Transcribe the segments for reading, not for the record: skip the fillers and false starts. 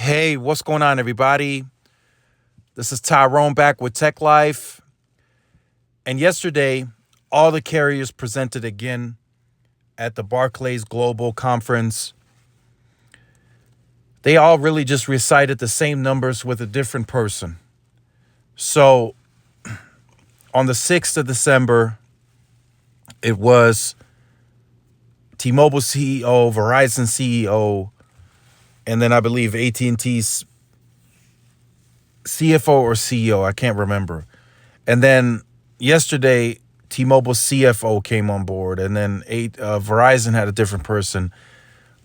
Hey, what's going on, everybody? This is Tyrone back with Tech Life. And yesterday, all the carriers presented again at the Barclays Global Conference. They all really just recited the same numbers with a different person. So on the 6th of December, it was T-Mobile CEO, Verizon CEO, and then I believe AT&T's CFO or CEO, I can't remember. And then yesterday, T-Mobile CFO came on board, and then Verizon had a different person.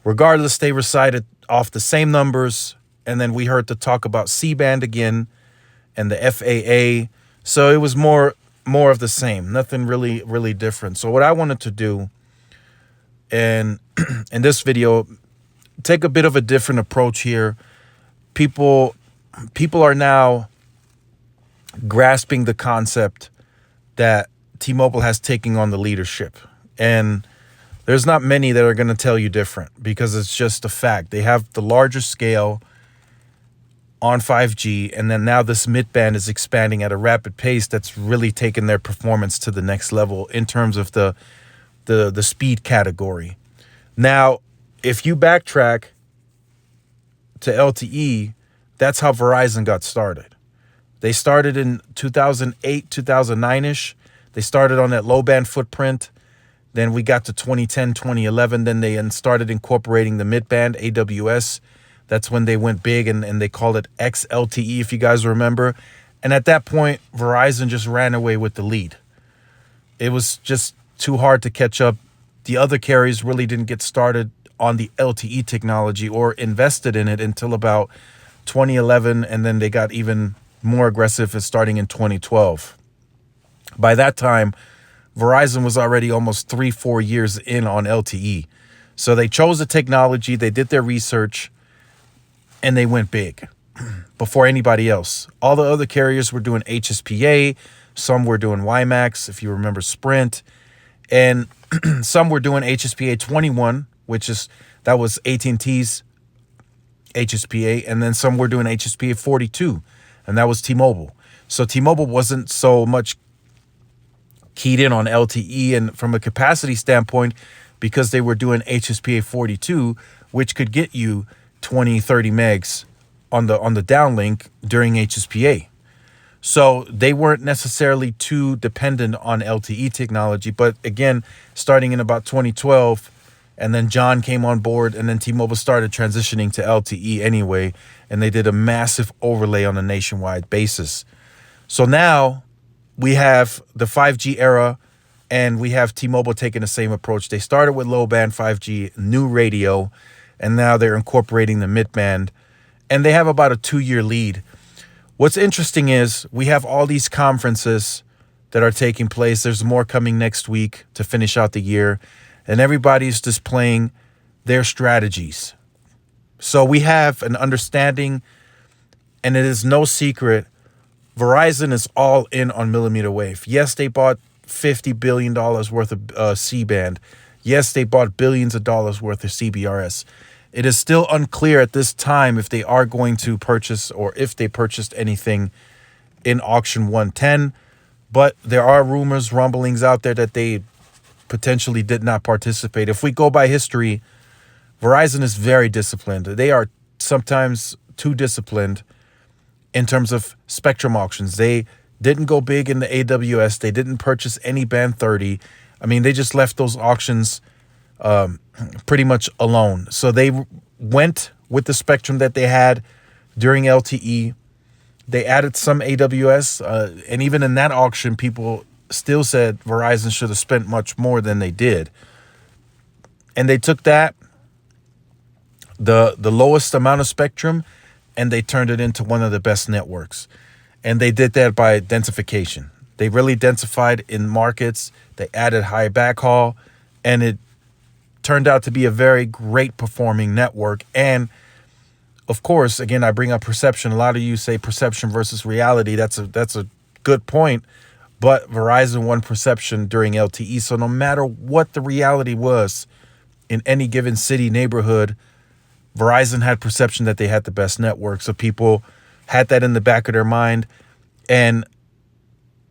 Regardless, they recited off the same numbers, and then we heard the talk about C-band again and the FAA. So it was more of the same, nothing really different. So what I wanted to do in this video, take a bit of a different approach here. People are now grasping the concept that T-Mobile has taken on the leadership. And there's not many that are going to tell you different because it's just a fact. They have the larger scale on 5G, and then now this mid-band is expanding at a rapid pace that's really taken their performance to the next level in terms of the speed category. Now, if you backtrack to LTE, that's how Verizon got started. They started in 2008, 2009-ish. They started on that low-band footprint. Then we got to 2010, 2011. Then they started incorporating the mid-band, AWS. That's when they went big, and they called it XLTE, if you guys remember. And at that point, Verizon just ran away with the lead. It was just too hard to catch up. The other carriers really didn't get started on the LTE technology or invested in it until about 2011, and then they got even more aggressive starting in 2012. By that time, Verizon was already almost 3-4 years in on LTE. So they chose the technology, they did their research, and they went big before anybody else. All the other carriers were doing HSPA, some were doing WiMAX, if you remember Sprint, and some were doing HSPA 21, that was AT&T's HSPA, and then some were doing HSPA 42, and that was T-Mobile. So T-Mobile wasn't so much keyed in on LTE, and from a capacity standpoint, because they were doing HSPA 42, which could get you 20, 30 megs on the downlink during HSPA. So they weren't necessarily too dependent on LTE technology. But again, starting in about 2012, and then John came on board, and then T-Mobile started transitioning to LTE anyway, and they did a massive overlay on a nationwide basis. So now we have the 5G era, and we have T-Mobile taking the same approach. They started with low-band 5G, new radio, and now they're incorporating the mid-band, and they have about a 2-year lead. What's interesting is we have all these conferences that are taking place. There's more coming next week to finish out the year, and everybody's displaying their strategies. So we have an understanding, and it is no secret, Verizon is all in on millimeter wave. Yes, they bought $50 billion worth of C-band. Yes, they bought billions of dollars worth of CBRS. It is still unclear at this time if they are going to purchase or if they purchased anything in auction 110. But there are rumors, rumblings out there that they potentially did not participate. If we go by history, Verizon is very disciplined. They are sometimes too disciplined in terms of spectrum auctions. They didn't go big in the AWS. They didn't purchase any band 30. I mean, they just left those auctions pretty much alone. So they went with the spectrum that they had during LTE. They added some AWS, and even in that auction, people still said Verizon should have spent much more than they did. And they took that, the lowest amount of spectrum, and they turned it into one of the best networks. And they did that by densification. They really densified in markets. They added high backhaul, and it turned out to be a very great performing network. And of course, again, I bring up perception. A lot of you say perception versus reality. That's a good point. But Verizon won perception during LTE. So no matter what the reality was in any given city, neighborhood, Verizon had perception that they had the best network. So people had that in the back of their mind, and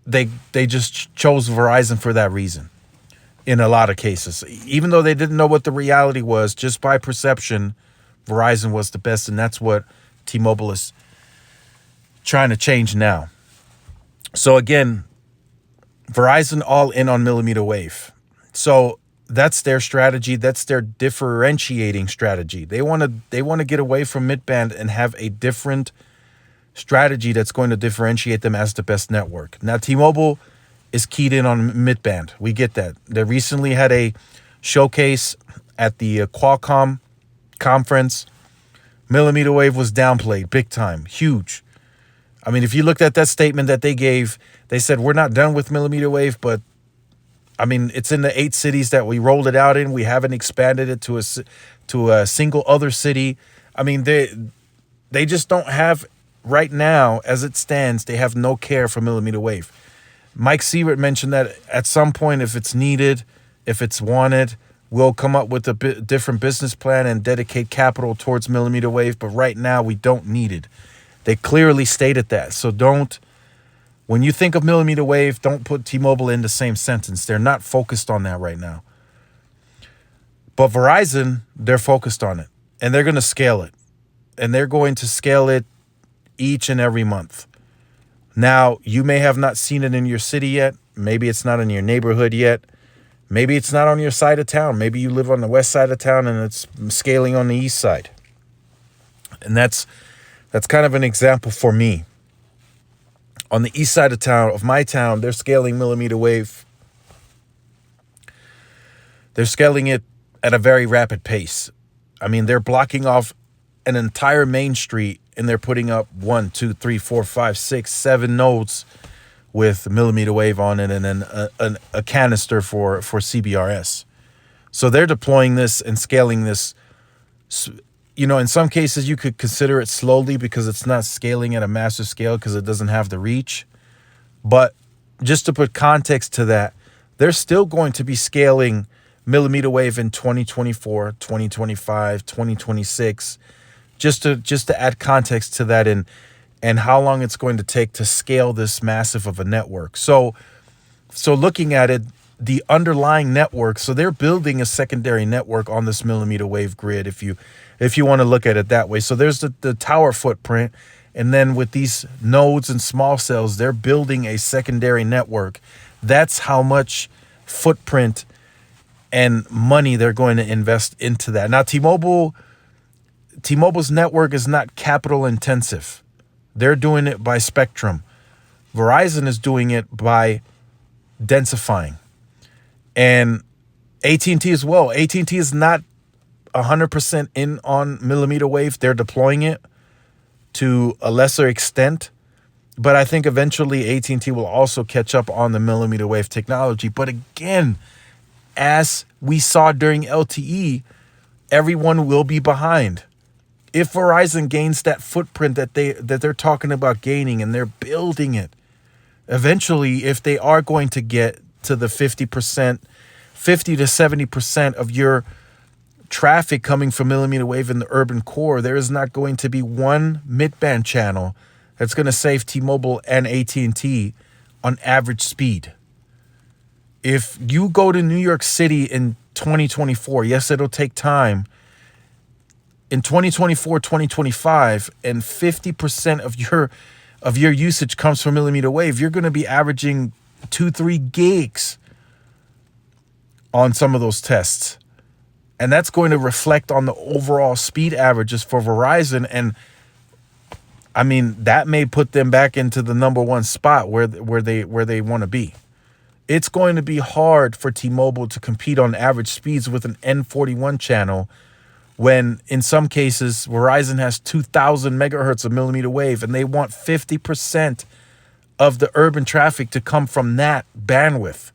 they just chose Verizon for that reason in a lot of cases. Even though they didn't know what the reality was, just by perception, Verizon was the best, and that's what T-Mobile is trying to change now. So again, Verizon all in on millimeter wave. So that's their strategy. That's their differentiating strategy. They want to get away from midband and have a different strategy that's going to differentiate them as the best network. Now, T-Mobile is keyed in on midband. We get that. They recently had a showcase at the Qualcomm conference. Millimeter wave was downplayed big time, huge. I mean, if you looked at that statement that they gave, they said, we're not done with millimeter wave, but I mean, it's in the 8 cities that we rolled it out in. We haven't expanded it to a single other city. I mean, they just don't have, right now, as it stands, they have no care for millimeter wave. Mike Sievert mentioned that at some point, if it's needed, if it's wanted, we'll come up with a different business plan and dedicate capital towards millimeter wave. But right now, we don't need it. They clearly stated that. So when you think of millimeter wave, don't put T-Mobile in the same sentence. They're not focused on that right now. But Verizon, they're focused on it. And they're going to scale it. And they're going to scale it each and every month. Now, you may have not seen it in your city yet. Maybe it's not in your neighborhood yet. Maybe it's not on your side of town. Maybe you live on the west side of town and it's scaling on the east side. And that's kind of an example for me. On the east side of my town, they're scaling millimeter wave. They're scaling it at a very rapid pace. I mean, they're blocking off an entire main street and they're putting up 1, 2, 3, 4, 5, 6, 7 nodes with millimeter wave on it and then a canister for CBRS. So they're deploying this and scaling this. You know, in some cases, you could consider it slowly because it's not scaling at a massive scale because it doesn't have the reach. But just to put context to that, they're still going to be scaling millimeter wave in 2024, 2025, 2026, just to add context to that and how long it's going to take to scale this massive of a network. So looking at it, the underlying network, so they're building a secondary network on this millimeter wave grid, if you want to look at it that way. So there's the tower footprint, and then with these nodes and small cells, they're building a secondary network. That's how much footprint and money they're going to invest into that. Now, T-Mobile's network is not capital intensive. They're doing it by spectrum. Verizon is doing it by densifying. And At&T as well. At&T is not 100% in on millimeter wave. They're deploying it to a lesser extent. But I think eventually At&T will also catch up on the millimeter wave technology. But again, as we saw during LTE, everyone will be behind. If Verizon gains that footprint that they're talking about gaining and they're building it, eventually, if they are going to get to the 50% to 70% of your traffic coming from millimeter wave in the urban core, there is not going to be one midband channel that's going to save T-Mobile and AT&T on average speed. If you go to New York City in 2024, yes, it'll take time. In 2024, 2025, and 50% of your usage comes from millimeter wave, you're going to be averaging 2-3 gigs on some of those tests. And that's going to reflect on the overall speed averages for Verizon. And I mean, that may put them back into the number one spot where they want to be. It's going to be hard for T-Mobile to compete on average speeds with an N41 channel when in some cases Verizon has 2,000 megahertz of millimeter wave and they want 50% of the urban traffic to come from that bandwidth.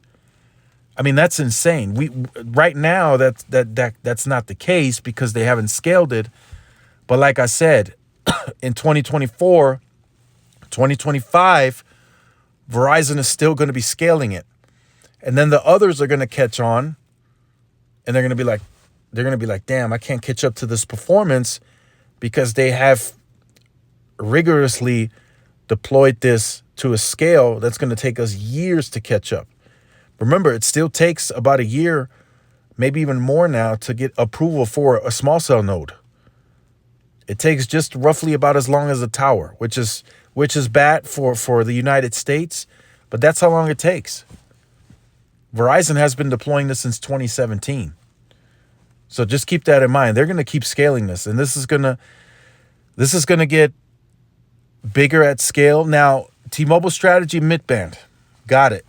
I mean, that's insane. Right now that's not the case because they haven't scaled it. But like I said, in 2024, 2025, Verizon is still going to be scaling it. And then the others are going to catch on and they're going to be like, they're going to be like, damn, I can't catch up to this performance because they have rigorously deployed this to a scale that's going to take us years to catch up. Remember, it still takes about a year, maybe even more now, to get approval for a small cell node. It takes just roughly about as long as a tower, which is bad for the United States, but that's how long it takes. Verizon has been deploying this since 2017. So just keep that in mind. They're going to keep scaling this, and this is going to get bigger at scale. Now, T-Mobile strategy mid-band. Got it.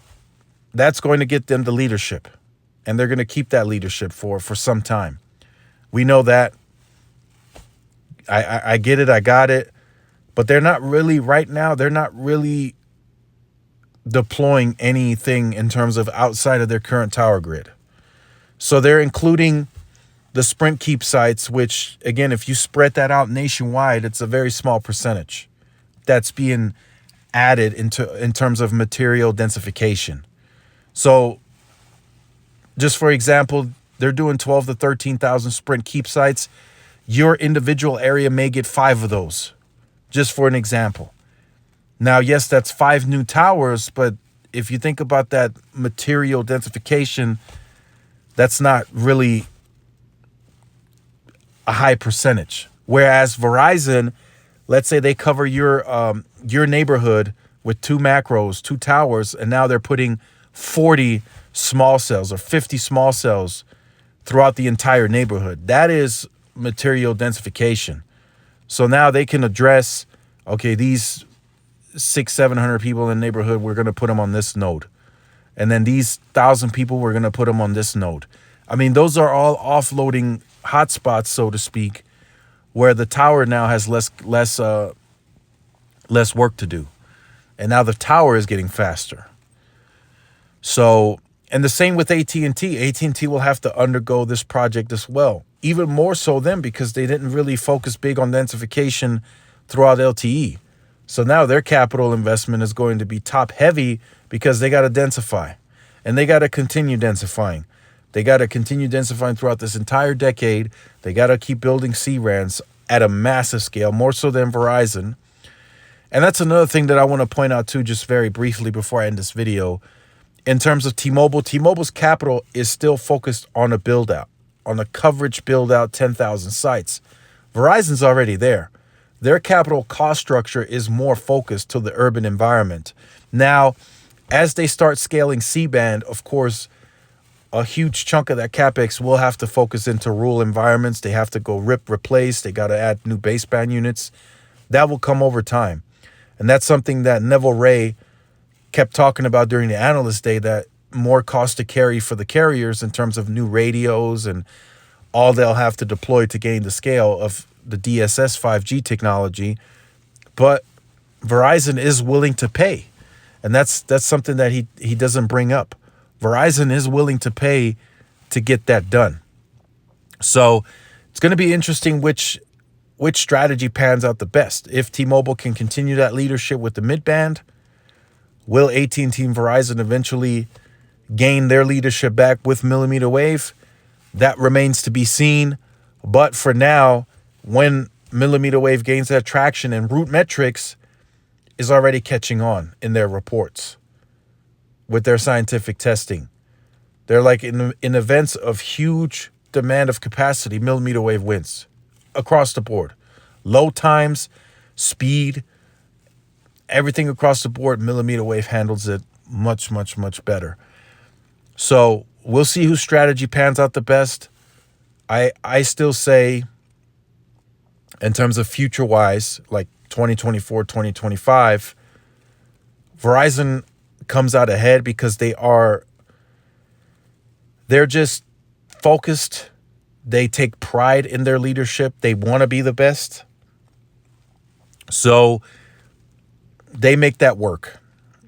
That's going to get them the leadership, and they're going to keep that leadership for some time. We know that. I get it. I got it. But they're not really, right now, they're not really deploying anything in terms of outside of their current tower grid. So they're including the Sprint keep sites, which, again, if you spread that out nationwide, it's a very small percentage that's being added in terms of material densification. So just for example, they're doing 12 to 13,000 Sprint keep sites. Your individual area may get 5 of those, just for an example. Now, yes, that's 5 new towers, but if you think about that material densification, that's not really a high percentage. Whereas Verizon, let's say they cover your neighborhood with 2 macros, 2 towers, and now they're putting 40 small cells or 50 small cells throughout the entire neighborhood. That is material densification. So now they can address, okay, these 600-700 people in the neighborhood, we're going to put them on this node. And then these 1,000 people, we're going to put them on this node. I mean, those are all offloading hotspots, so to speak, where the tower now has less work to do. And now the tower is getting faster. So, and the same with AT&T. AT&T will have to undergo this project as well. Even more so then, because they didn't really focus big on densification throughout LTE. So now their capital investment is going to be top heavy because they got to densify. And they got to continue densifying. They got to continue densifying throughout this entire decade. They got to keep building C-RANs at a massive scale, more so than Verizon. And that's another thing that I want to point out too, just very briefly before I end this video. In terms of T-Mobile, T-Mobile's capital is still focused on a build-out, on a coverage build-out, 10,000 sites. Verizon's already there. Their capital cost structure is more focused to the urban environment. Now, as they start scaling C-band, of course, a huge chunk of that CapEx will have to focus into rural environments. They have to go replace. They got to add new baseband units. That will come over time. And that's something that Neville Ray kept talking about during the analyst day, that more cost to carry for the carriers in terms of new radios and all they'll have to deploy to gain the scale of the DSS 5G technology. But Verizon is willing to pay. And that's something that he doesn't bring up. Verizon is willing to pay to get that done. So it's going to be interesting which strategy pans out the best. If T-Mobile can continue that leadership with the mid-band, will AT&T and Verizon eventually gain their leadership back with millimeter wave? That remains to be seen. But for now, when millimeter wave gains that traction, and Root Metrics is already catching on in their reports with their scientific testing. They're like in events of huge demand of capacity, millimeter wave wins across the board. Low times, speed, everything across the board, millimeter wave handles it much, much, much better. So we'll see whose strategy pans out the best. I still say, in terms of future-wise, like 2024, 2025, Verizon comes out ahead because they're just focused. They take pride in their leadership. They want to be the best. So they make that work.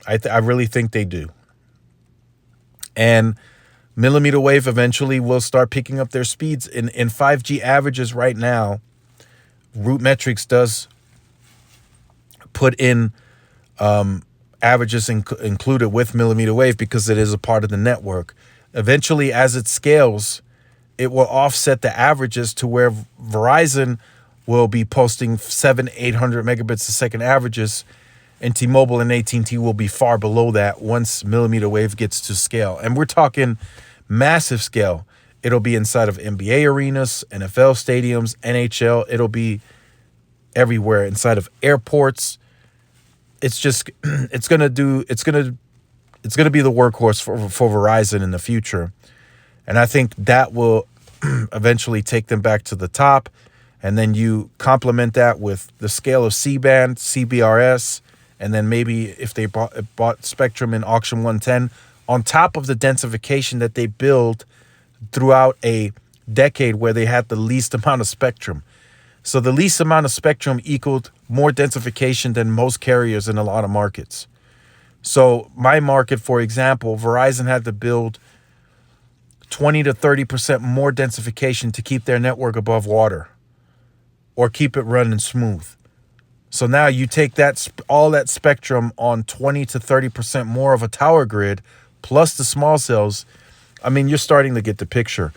I really think they do. And millimeter wave eventually will start picking up their speeds. In 5G averages right now, Root Metrics does put in averages included with millimeter wave because it is a part of the network. Eventually, as it scales, it will offset the averages to where Verizon will be posting 700-800 megabits a second averages, and T-Mobile and AT&T will be far below that once millimeter wave gets to scale. And we're talking massive scale. It'll be inside of NBA arenas, NFL stadiums, NHL. It'll be everywhere, inside of airports. It's just it's gonna be the workhorse for Verizon in the future. And I think that will eventually take them back to the top. And then you complement that with the scale of C-band, CBRS, and then maybe if they bought spectrum in auction 110, on top of the densification that they build throughout a decade where they had the least amount of spectrum. So the least amount of spectrum equaled more densification than most carriers in a lot of markets. So my market, for example, Verizon had to build 20 to 30% more densification to keep their network above water or keep it running smooth. So now you take that all that spectrum on 20 to 30% more of a tower grid plus the small cells. I mean, you're starting to get the picture.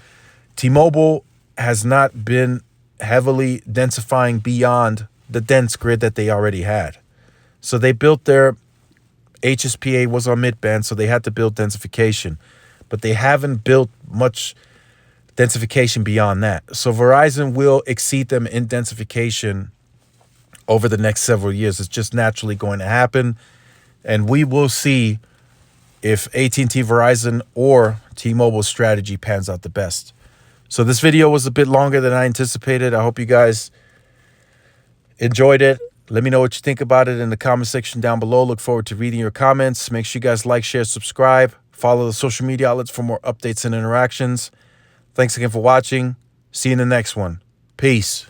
T-Mobile has not been heavily densifying beyond the dense grid that they already had. So they built their HSPA was on mid-band, so they had to build densification. But they haven't built much densification beyond that. So Verizon will exceed them in densification over the next several years. It's just naturally going to happen. And we will see if AT&T, Verizon, or T-Mobile's strategy pans out the best. So this video was a bit longer than I anticipated. I hope you guys enjoyed it. Let me know what you think about it in the comment section down below. Look forward to reading your comments. Make sure you guys like, share, subscribe. Follow the social media outlets for more updates and interactions. Thanks again for watching. See you in the next one. Peace.